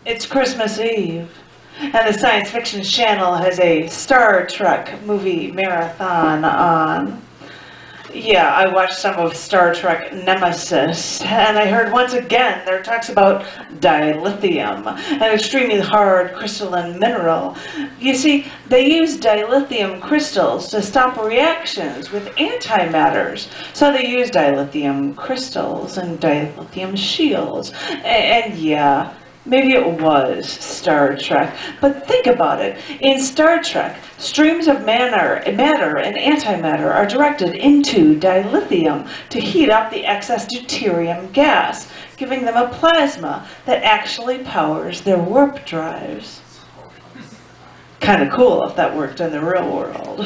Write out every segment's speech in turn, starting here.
It's Christmas Eve, and the Science Fiction Channel has a Star Trek movie marathon on. Yeah, I watched some of Star Trek Nemesis, and I heard once again there talks about dilithium, an extremely hard crystalline mineral. You see, they use dilithium crystals to stop reactions with antimatters. So they use dilithium crystals and dilithium shields. And yeah, maybe it was Star Trek, but think about it. In Star Trek, streams of matter and antimatter are directed into dilithium to heat up the excess deuterium gas, giving them a plasma that actually powers their warp drives. Kind of cool if that worked in the real world.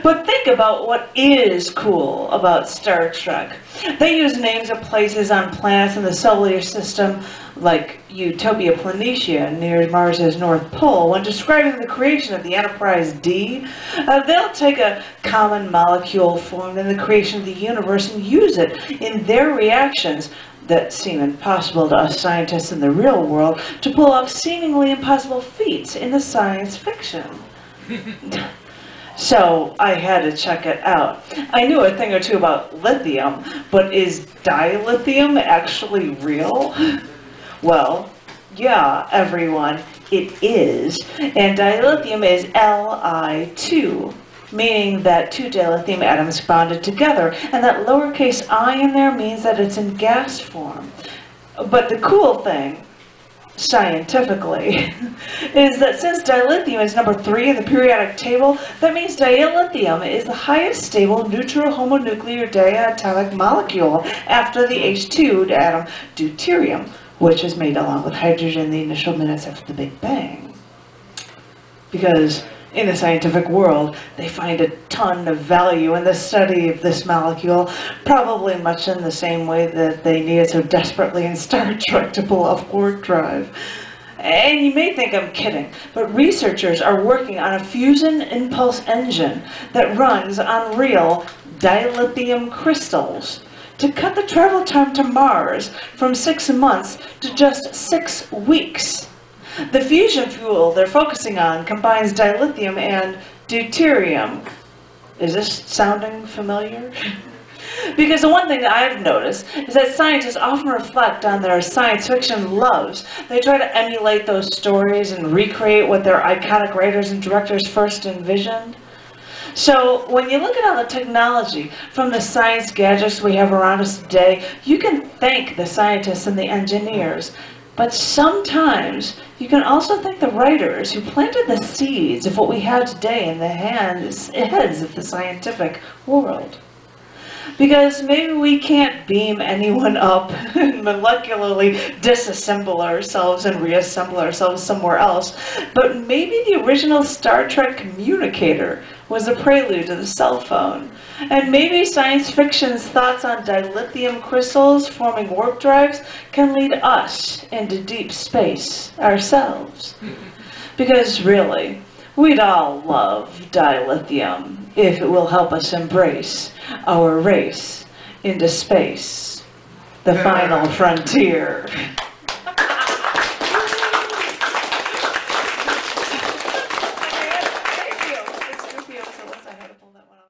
But think about what is cool about Star Trek. They use names of places on planets in the solar system, like Utopia Planitia near Mars's North Pole. When describing the creation of the Enterprise D, they'll take a common molecule formed in the creation of the universe and use it in their reactions that seem impossible to us scientists in the real world to pull off seemingly impossible feats in the science fiction. So I had to check it out. I knew a thing or two about lithium, but is dilithium actually real? Well, yeah, everyone, it is. And dilithium is Li2, meaning that two dilithium atoms bonded together, and that lowercase I in there means that it's in gas form. But the cool thing, scientifically, is that since dilithium is number 3 in the periodic table, that means dilithium is the highest stable neutral homonuclear diatomic molecule after the H2 atom deuterium, which is made along with hydrogen in the initial minutes after the Big Bang. Because in the scientific world, they find a ton of value in the study of this molecule, probably much in the same way that they need it so desperately in Star Trek to pull off warp drive. And you may think I'm kidding, but researchers are working on a fusion impulse engine that runs on real dilithium crystals to cut the travel time to Mars from 6 months to just 6 weeks. The fusion fuel they're focusing on combines dilithium and deuterium. Is this sounding familiar? Because the one thing that I've noticed is that scientists often reflect on their science fiction loves. They try to emulate those stories and recreate what their iconic writers and directors first envisioned. So when you look at all the technology from the science gadgets we have around us today, you can thank the scientists and the engineers. But sometimes you can also thank the writers who planted the seeds of what we have today in the heads of the scientific world. Because maybe we can't beam anyone up and molecularly disassemble ourselves and reassemble ourselves somewhere else, but maybe the original Star Trek communicator was a prelude to the cell phone. And maybe science fiction's thoughts on dilithium crystals forming warp drives can lead us into deep space ourselves. Because really, we'd all love dilithium if it will help us embrace our race into space, the final frontier. Thank you. It's 2 p.m., so I had to pull that one off.